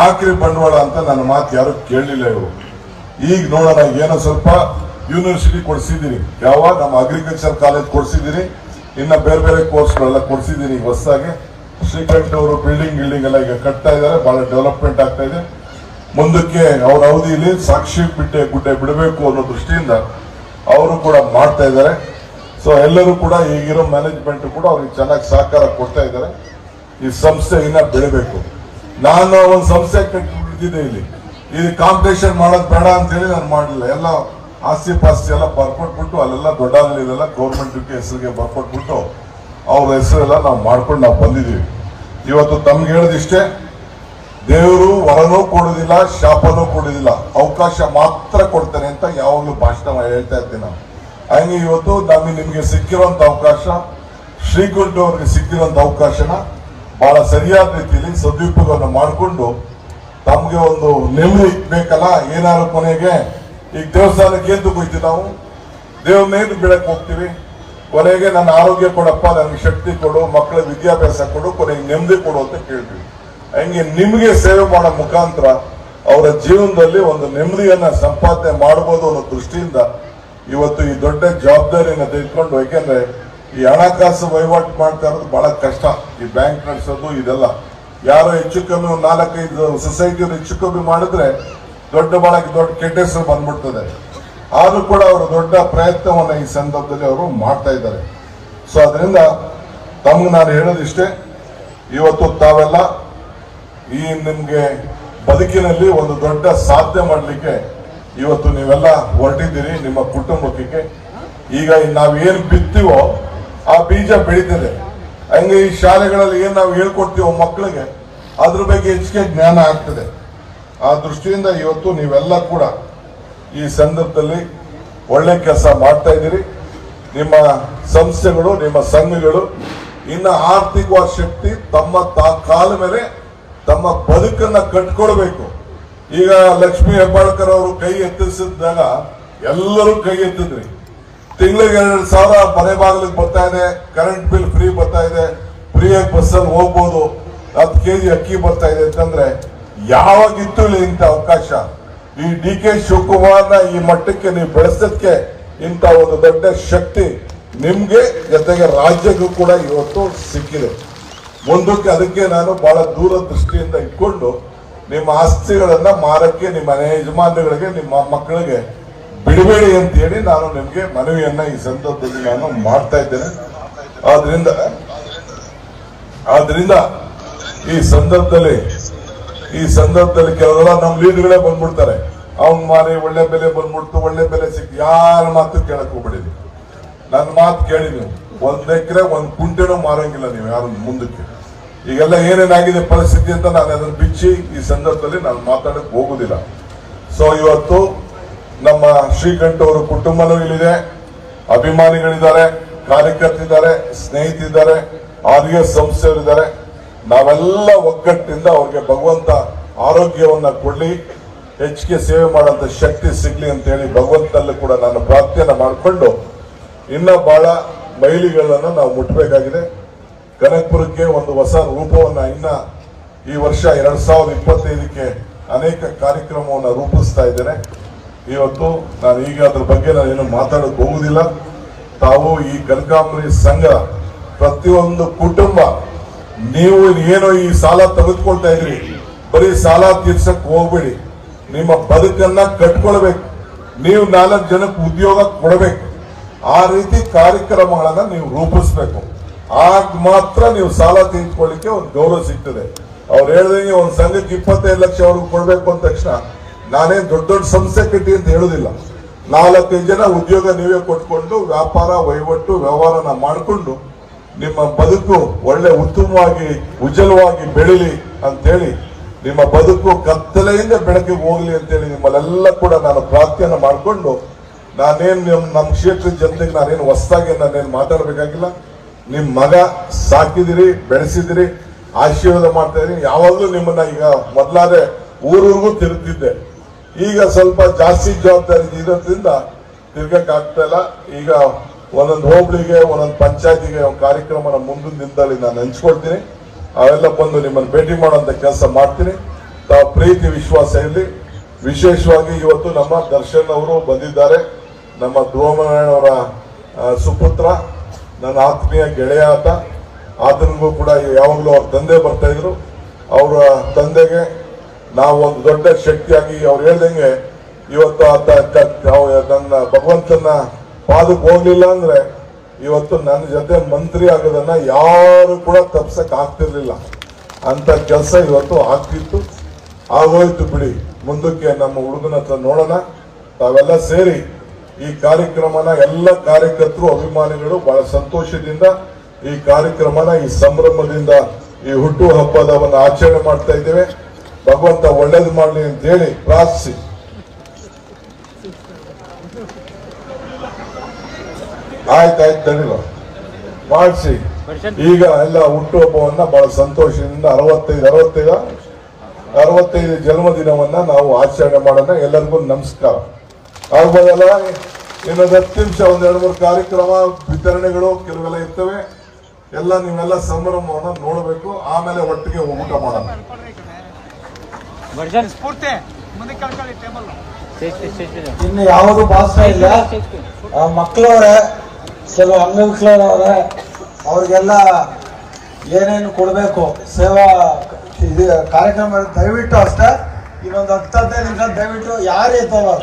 ಆಕ್ರಿ ಬಂಡವಾಳ ಅಂತ ನನ್ನ ಮಾತು ಯಾರು ಕೇಳಲಿಲ್ಲ ಇವರು. ಈಗ ನೋಡೋಣ, ಏನೋ ಸ್ವಲ್ಪ ಯೂನಿವರ್ಸಿಟಿ ಕೊಡಿಸಿದ್ದೀನಿ, ಯಾವ ನಮ್ಮ ಅಗ್ರಿಕಲ್ಚರ್ ಕಾಲೇಜ್ ಕೊಡಿಸಿದ್ದೀನಿ, ಇನ್ನ ಬೇರೆ ಬೇರೆ ಕೋರ್ಸ್ಗಳೆಲ್ಲ ಕೊಡಿಸಿದ್ದೀನಿ. ಹೊಸದಾಗಿ ಶ್ರೀಕಂಠ್ ಅವರು ಬಿಲ್ಡಿಂಗ್ ಎಲ್ಲ ಈಗ ಕಟ್ತಾ ಇದ್ದಾರೆ, ಬಹಳ ಡೆವಲಪ್ಮೆಂಟ್ ಆಗ್ತಾ ಇದೆ. ಮುಂದಕ್ಕೆ ಅವರ ಅವಧಿಯಲ್ಲಿ ಸಾಕ್ಷಿ ಗುಡ್ಡೆ ಬಿಡಬೇಕು ಅನ್ನೋ ದೃಷ್ಟಿಯಿಂದ ಅವರು ಕೂಡ ಮಾಡ್ತಾ ಇದ್ದಾರೆ. ಸೊ ಎಲ್ಲರೂ ಕೂಡ ಈಗಿರೋ ಮ್ಯಾನೇಜ್ಮೆಂಟ್ ಕೂಡ ಅವ್ರಿಗೆ ಚೆನ್ನಾಗಿ ಸಹಕಾರ ಕೊಡ್ತಾ ಇದ್ದಾರೆ. ಈ ಸಂಸ್ಥೆ ಇನ್ನ ಬೆಳಿಬೇಕು. ನಾನು ಒಂದು ಸಂಸ್ಥೆ ಕಟ್ಟಿಬಿಟ್ಟಿದ್ದೆ ಇಲ್ಲಿ ಕಾಂಪಿಟೇಷನ್ ಮಾಡೋದು ಬೇಡ ಅಂತ ಹೇಳಿ ನಾನು ಮಾಡಲಿಲ್ಲ. ಎಲ್ಲ ಆಸ್ತಿ ಪಾಸ್ತಿ ಎಲ್ಲ ಬರ್ಕೊಟ್ಬಿಟ್ಟು ಅಲ್ಲೆಲ್ಲ ದೊಡ್ಡಲ್ಲೆಲ್ಲ ಗೌರ್ಮೆಂಟ್ ಹೆಸರಿಗೆ ಬರ್ಕೊಟ್ಬಿಟ್ಟು ಅವ್ರ ಹೆಸರೆಲ್ಲ ನಾವು ಮಾಡ್ಕೊಂಡು ನಾವು ಬಂದಿದ್ದೀವಿ. ಇವತ್ತು ತಮ್ಗೆ ಹೇಳೋದಿಷ್ಟೇ, ದೇವರು ವರನೂ ಕೊಡೋದಿಲ್ಲ, ಶಾಪನೂ ಕೊಡೋದಿಲ್ಲ, ಅವಕಾಶ ಮಾತ್ರ ಕೊಡ್ತಾನೆ ಅಂತ ಯಾವಾಗಲೂ ಭಾಷಣ ಹೇಳ್ತಾ ಇರ್ತೀನಿ ನಾನು. ಹಂಗೆ ಇವತ್ತು ನಿಮ್ಗೆ ಸಿಕ್ಕಿರುವಂತ ಅವಕಾಶ, ಶ್ರೀಕಂಠ ಅವ್ರಿಗೆ ಸಿಕ್ಕಿರುವಂತ ಅವಕಾಶನ ಬಹಳ ಸರಿಯಾದ ರೀತಿಯಲ್ಲಿ ಸದುಪಯೋಗವನ್ನು ಮಾಡಿಕೊಂಡು ತಮ್ಗೆ ಒಂದು ನೆಮ್ಮದಿ ಬೇಕಲ್ಲ. ಏನಾದ್ರು ಕೊನೆಗೆ ಈಗ ದೇವಸ್ಥಾನಕ್ಕೆ ಏನ್ ಹೋಗ್ತೀವಿ ನಾವು, ದೇವ್ರನ್ನೇನು ಬೀಳಕ್ ಹೋಗ್ತೀವಿ, ಕೊನೆಗೆ ನನ್ನ ಆರೋಗ್ಯ ಕೊಡಪ್ಪ, ನನಗೆ ಶಕ್ತಿ ಕೊಡು, ಮಕ್ಕಳ ವಿದ್ಯಾಭ್ಯಾಸ ಕೊಡು, ಕೊನೆಗೆ ನೆಮ್ಮದಿ ಕೊಡು ಅಂತ ಕೇಳ್ತೀವಿ. ಹಂಗೆ ನಿಮ್ಗೆ ಸೇವೆ ಮಾಡೋ ಮುಖಾಂತರ ಅವರ ಜೀವನದಲ್ಲಿ ಒಂದು ನೆಮ್ಮದಿಯನ್ನ ಸಂಪಾದನೆ ಮಾಡಬಹುದು ಅನ್ನೋ ದೃಷ್ಟಿಯಿಂದ ಇವತ್ತು ಈ ದೊಡ್ಡ ಜವಾಬ್ದಾರಿಯನ್ನ ತೆಗೆದುಕೊಂಡು, ಯಾಕೆಂದ್ರೆ ಈ ಹಣಕಾಸು ವಹಿವಾಟು ಮಾಡ್ತಾ ಇರೋದು ಬಹಳ ಕಷ್ಟ. ಈ ಬ್ಯಾಂಕ್ ನಡೆಸೋದು ಇದೆಲ್ಲ ಯಾರೋ ಹೆಚ್ಚು ಕಮ್ಮಿ ಒಂದು 4-5 ಸೊಸೈಟಿಯನ್ನು ಹೆಚ್ಚು ಕಮ್ಮಿ ಮಾಡಿದ್ರೆ ಬಹಳ ದೊಡ್ಡ ಕೆಟ್ಟ ಹೆಸರು ಬಂದ್ಬಿಡ್ತದೆ. ಆದ್ರೂ ಕೂಡ ಅವರು ದೊಡ್ಡ ಪ್ರಯತ್ನವನ್ನ ಈ ಸಂದರ್ಭದಲ್ಲಿ ಅವರು ಮಾಡ್ತಾ ಇದ್ದಾರೆ. ಸೊ ಅದರಿಂದ ತಮ್ಗೆ ನಾನು ಹೇಳೋದಿಷ್ಟೇ, ಇವತ್ತು ತಾವೆಲ್ಲ ಈ ನಿಮ್ಗೆ ಬದುಕಿನಲ್ಲಿ ಒಂದು ದೊಡ್ಡ ಸಾಧನೆ ಮಾಡಲಿಕ್ಕೆ ಇವತ್ತು ನೀವೆಲ್ಲ ಹೊರಟಿದ್ದೀರಿ. ನಿಮ್ಮ ಕುಟುಂಬಕ್ಕೆ ಈಗ ನಾವೇನು ಬಿತ್ತೀವೋ ಆ ಬೀಜ ಬೆಳೀತದೆ. ಹಂಗೆ ಈ ಶಾಲೆಗಳಲ್ಲಿ ಏನ್ ನಾವು ಹೇಳ್ಕೊಡ್ತೀವೋ ಮಕ್ಕಳಿಗೆ ಅದ್ರ ಬಗ್ಗೆ ಹೆಚ್ಚಿಗೆ ಜ್ಞಾನ ಆಗ್ತದೆ. ಆ ದೃಷ್ಟಿಯಿಂದ ಇವತ್ತು ನೀವೆಲ್ಲ ಕೂಡ ಈ ಸಂದರ್ಭದಲ್ಲಿ ಒಳ್ಳೆ ಕೆಲಸ ಮಾಡ್ತಾ ಇದ್ದೀರಿ. ನಿಮ್ಮ ಸಂಸ್ಥೆಗಳು, ನಿಮ್ಮ ಸಂಘಗಳು ಇನ್ನ ಆರ್ಥಿಕವಾದ ಶಕ್ತಿ ತಮ್ಮ ಕಾಲ ಮೇಲೆ ತಮ್ಮ ಬದುಕನ್ನ ಕಟ್ಕೊಳ್ಬೇಕು. ಈಗ ಲಕ್ಷ್ಮೀ ಹೆಬ್ಬಾಳ್ಕರ್ ಅವರು ಕೈ ಎತ್ತಿಸಿದಾಗ ಎಲ್ಲರೂ ಕೈ ಎತ್ತಿದ್ರಿ. ತಿಂಗಳಿಗೆ 2,000 ಮನೆ ಬಾಗಿಲಿಗೆ ಬರ್ತಾ ಇದೆ, ಕರೆಂಟ್ ಬಿಲ್ ಫ್ರೀ ಬರ್ತಾ ಇದೆ, ಫ್ರೀಯಾಗಿ ಬಸ್ಸಲ್ಲಿ ಹೋಗ್ಬೋದು, 10 kg ಅಕ್ಕಿ ಬರ್ತಾ ಇದೆ ಅಂತಂದ್ರೆ ಯಾವಾಗಿತ್ತು ಇಂಥ ಅವಕಾಶ? ಈ DK ಶಿವಕುಮಾರ್ನ ಈ ಮಟ್ಟಕ್ಕೆ ನೀವು ಬೆಳೆಸೋದಕ್ಕೆ ಇಂಥ ಒಂದು ದೊಡ್ಡ ಶಕ್ತಿ ನಿಮ್ಗೆ ಜೊತೆಗೆ ರಾಜ್ಯಕ್ಕೂ ಕೂಡ ಇವತ್ತು ಸಿಕ್ಕಿದೆ. ಮುಂದಕ್ಕೆ ಅದಕ್ಕೆ ನಾನು ಬಹಳ ದೂರದೃಷ್ಟಿಯಿಂದ ಇಟ್ಕೊಂಡು ನಿಮ್ಮ ಆಸ್ತಿಗಳನ್ನ ಮಾರಕ್ಕೆ ನಿಮ್ಮ ಮನೆ ಯಜಮಾನಗಳಿಗೆ, ನಿಮ್ಮ ಮಕ್ಕಳಿಗೆ ಬಿಡಬೇಡಿ ಅಂತ ಹೇಳಿ ನಾನು ನಿಮ್ಗೆ ಮನವಿಯನ್ನ ಈ ಸಂದರ್ಭದಲ್ಲಿ ನಾನು ಮಾಡ್ತಾ ಇದ್ದೇನೆ. ಆದ್ರಿಂದ ಈ ಸಂದರ್ಭದಲ್ಲಿ ಕೆಲವೆಲ್ಲ ನಮ್ಮ ಲೀಡ್ಗಳೇ ಬಂದ್ಬಿಡ್ತಾರೆ. ಅವ್ನ್ ಮಾರಿ ಒಳ್ಳೆ ಬೆಲೆ ಬಂದ್ಬಿಡ್ತು, ಒಳ್ಳೆ ಬೆಲೆ ಸಿಕ್ತು, ಯಾರ ಮಾತು ಕೇಳಕ್ ಹೋಗ್ಬಿಡಿ. ನನ್ನ ಮಾತು ಕೇಳಿ ನೀವು 1 ಎಕರೆ 1 ಕುಂಟೆನೂ ಮಾರಂಗಿಲ್ಲ ನೀವು ಯಾರು ಮುಂದಕ್ಕೆ. ಈಗೆಲ್ಲ ಏನೇನಾಗಿದೆ ಪರಿಸ್ಥಿತಿ ಅಂತ ನಾನು ಅದನ್ನು ಬಿಚ್ಚಿ ಈ ಸಂದರ್ಭದಲ್ಲಿ ನಾನು ಮಾತಾಡಕ್ ಹೋಗುದಿಲ್ಲ. ಸೊ ಇವತ್ತು ನಮ್ಮ ಶ್ರೀಕಂಠ ಅವರ ಕುಟುಂಬನೂ ಇಲ್ಲಿದೆ, ಅಭಿಮಾನಿಗಳಿದ್ದಾರೆ, ಕಾರ್ಯಕರ್ತರಿದ್ದಾರೆ, ಸ್ನೇಹಿತರಿದ್ದಾರೆ, RS ಸಂಸ್ಥೆಯವರಿದ್ದಾರೆ. ನಾವೆಲ್ಲ ಒಗ್ಗಟ್ಟಿನಿಂದ ಅವ್ರಿಗೆ ಭಗವಂತ ಆರೋಗ್ಯವನ್ನ ಕೊಡ್ಲಿ, ಹೆಚ್ಚಿಗೆ ಸೇವೆ ಮಾಡುವಂತ ಶಕ್ತಿ ಸಿಗ್ಲಿ ಅಂತ ಹೇಳಿ ಭಗವಂತನಲ್ಲಿ ಕೂಡ ನಾನು ಪ್ರಾರ್ಥನೆ ಮಾಡಿಕೊಂಡು ಇನ್ನ ಬಹಳ ಮೈಲಿಗಳನ್ನ ನಾವು ಮುಟ್ಟಬೇಕಾಗಿದೆ. ಕನಕಪುರಕ್ಕೆ ಒಂದು ಹೊಸ ರೂಪವನ್ನ ಇನ್ನ ಈ ವರ್ಷ 2025ಕ್ಕೆ ಅನೇಕ ಕಾರ್ಯಕ್ರಮವನ್ನು ರೂಪಿಸ್ತಾ ಇದ್ದೇನೆ. ಇವತ್ತು ನಾನು ಈಗ ಅದ್ರ ಬಗ್ಗೆ ನಾನೇನು ಮಾತಾಡೋಕೆ ಹೋಗುದಿಲ್ಲ. ತಾವು ಈ ಕನಕಾಂಬರಿ ಸಂಘ ಪ್ರತಿಯೊಂದು ಕುಟುಂಬ, ನೀವು ಏನೋ ಈ ಸಾಲ ತೆಗೆದುಕೊಳ್ತಾ ಇದ್ರಿ, ಬರೀ ಸಾಲ ತೀರ್ಸಕ್ ಹೋಗ್ಬೇಡಿ. ನಿಮ್ಮ ಬದುಕನ್ನ ಕಟ್ಕೊಳ್ಬೇಕು, ನೀವು 4 ಜನಕ್ಕೆ ಉದ್ಯೋಗ ಕೊಡಬೇಕು. ಆ ರೀತಿ ಕಾರ್ಯಕ್ರಮಗಳನ್ನ ನೀವು ರೂಪಿಸ್ಬೇಕು. ಆಗ ಮಾತ್ರ ನೀವು ಸಾಲ ತೀರ್ಸ್ಕೊಳ್ಳಿಕ್ಕೆ ಒಂದು ಗೌರವ ಸಿಗ್ತದೆ. ಅವ್ರು ಹೇಳ್ದಂಗೆ ಒಂದು ಸಂಘಕ್ಕೆ 25 ಲಕ್ಷ ಅವ್ರಿಗೆ ಕೊಡ್ಬೇಕು ಅಂದ ತಕ್ಷಣ ನಾನೇನ್ ದೊಡ್ಡ ಸಂಸ್ಥೆ ಕಟ್ಟಿ ಅಂತ ಹೇಳುದಿಲ್ಲ. 4-5 ಜನ ಉದ್ಯೋಗ ನೀವೇ ಕೊಟ್ಕೊಂಡು ವ್ಯಾಪಾರ ವಹಿವಾಟು ವ್ಯವಹಾರನ ಮಾಡಿಕೊಂಡು ನಿಮ್ಮ ಬದುಕು ಒಳ್ಳೆ ಉತ್ತಮವಾಗಿ ಉಜ್ವಲವಾಗಿ ಬೆಳಿಲಿ ಅಂತೇಳಿ, ನಿಮ್ಮ ಬದುಕು ಕತ್ತಲೆಯಿಂದ ಬೆಳಕಿಗೆ ಹೋಗ್ಲಿ ಅಂತೇಳಿ ನಿಮ್ಮಲ್ಲೆಲ್ಲ ಕೂಡ ನಾನು ಪ್ರಾರ್ಥನೆ ಮಾಡಿಕೊಂಡು, ನಾನೇನು ನಮ್ಮ ಕ್ಷೇತ್ರದ ಜನತೆಗೆ ನಾನೇನು ಹೊಸದಾಗಿ ನಾನೇನು ಮಾತಾಡಬೇಕಾಗಿಲ್ಲ. ನಿಮ್ ಮಗ ಸಾಕಿದಿರಿ, ಬೆಳೆಸಿದಿರಿ, ಆಶೀರ್ವಾದ ಮಾಡ್ತಾ ಇದೀನಿ. ಯಾವಾಗಲೂ ನಿಮ್ಮನ್ನ ಈಗ ಮೊದಲಾದ್ರೆ ಊರೂರಿಗೂ ತಿರುಗ್ತಿದ್ದೆ, ಈಗ ಸ್ವಲ್ಪ ಜಾಸ್ತಿ ಜವಾಬ್ದಾರಿ ಇರೋದ್ರಿಂದ ತಿರ್ಗಕ್ ಆಗ್ತಾ ಇಲ್ಲ. ಈಗ ಒಂದೊಂದು ಹೋಬಳಿಗೆ, ಒಂದೊಂದು ಪಂಚಾಯತಿಗೆ ಒಂದು ಕಾರ್ಯಕ್ರಮನ ಮುಂದಿನ ದಿನದಲ್ಲಿ ನಾನು ಹಂಚ್ಕೊಳ್ತೀನಿ. ಅವೆಲ್ಲ ಬಂದು ನಿಮ್ಮನ್ನು ಭೇಟಿ ಮಾಡುವಂತ ಕೆಲಸ ಮಾಡ್ತೀನಿ. ತಾವು ಪ್ರೀತಿ ವಿಶ್ವಾಸ ಇರಲಿ. ವಿಶೇಷವಾಗಿ ಇವತ್ತು ನಮ್ಮ ದರ್ಶನ್ ಅವರು ಬಂದಿದ್ದಾರೆ. ನಮ್ಮ ಧ್ರುವನಾರಾಯಣ ಅವರ ಸುಪುತ್ರ, ನನ್ನ ಆತ್ಮೀಯ ಗೆಳೆಯ ಆತನಿಗೂ ಕೂಡ ಯಾವಾಗಲೂ ಅವ್ರ ತಂದೆ ಬರ್ತಾ ಇದ್ರು. ಅವರ ತಂದೆಗೆ ನಾವು ಒಂದು ದೊಡ್ಡ ಶಕ್ತಿಯಾಗಿ ಅವ್ರು ಹೇಳ್ದಂಗೆ ಇವತ್ತು ನನ್ನ ಭಗವಂತನ ಪಾದಕ್ಕೆ ಹೋಗ್ಲಿಲ್ಲ ಅಂದ್ರೆ ಇವತ್ತು ನನ್ನ ಜೊತೆ ಮಂತ್ರಿ ಆಗೋದನ್ನ ಯಾರು ಕೂಡ ತಪ್ಸಕ್ ಆಗ್ತಿರ್ಲಿಲ್ಲ. ಅಂತ ಕೆಲಸ ಇವತ್ತು ಆಗ್ತಿತ್ತು, ಆಗೋಯ್ತು ಬಿಡಿ. ಮುಂದಕ್ಕೆ ನಮ್ಮ ಹುಡುಗನ ಹತ್ರ ನೋಡೋಣ. ತಾವೆಲ್ಲ ಸೇರಿ ಈ ಕಾರ್ಯಕ್ರಮನ ಎಲ್ಲ ಕಾರ್ಯಕರ್ತರು ಅಭಿಮಾನಿಗಳು ಬಹಳ ಸಂತೋಷದಿಂದ ಈ ಕಾರ್ಯಕ್ರಮನ ಈ ಸಂಭ್ರಮದಿಂದ ಈ ಹುಟ್ಟು ಹಬ್ಬದವನ್ನ ಆಚರಣೆ ಮಾಡ್ತಾ ಇದ್ದೇವೆ. ಭಗವಂತ ಒಳ್ಳೇದು ಮಾಡಲಿ ಅಂತ ಹೇಳಿ ಪ್ರಾರ್ಥಿಸಿ. ಆಯ್ತಾಯ್ತು ತಡಿಲ್ಲ ಮಾಡಿಸಿ. ಈಗ ಎಲ್ಲ ಹುಟ್ಟುಹಬ್ಬವನ್ನ ಬಹಳ ಸಂತೋಷದಿಂದ 65 ಜನ್ಮದಿನವನ್ನ ನಾವು ಆಚರಣೆ ಮಾಡೋಣ. ಎಲ್ಲರಿಗೂ ನಮಸ್ಕಾರ. ಆಗ್ಬೋದಲ್ಲ? ಇನ್ನೊಂದು 10 ನಿಮಿಷ 1-2-3 ಕಾರ್ಯಕ್ರಮ ವಿತರಣೆಗಳು ಕೆಲವೆಲ್ಲ ಇರ್ತವೆ. ಎಲ್ಲ ನೀವೆಲ್ಲ ಸಂಭ್ರಮವನ್ನ ನೋಡಬೇಕು. ಆಮೇಲೆ ಒಟ್ಟಿಗೆ ಊಟ ಮಾಡೋಣ. ಇನ್ನು ಯಾವುದು ಭಾಷಣ ಇಲ್ಲ. ಮಕ್ಕಳವ್ರೆ, ಕೆಲವು ಅಂಗವಿಕಲರವ್ರೆ, ಅವ್ರಿಗೆಲ್ಲ ಏನೇನು ಕೊಡಬೇಕು ಸೇವಾ ಇದು ಕಾರ್ಯಕ್ರಮ ದಯವಿಟ್ಟು ಅಷ್ಟೇ ಇನ್ನೊಂದು 10-15 ನಿಮಿಷ ದಯವಿಟ್ಟು ಯಾರು ಇರ್ತಾರೋ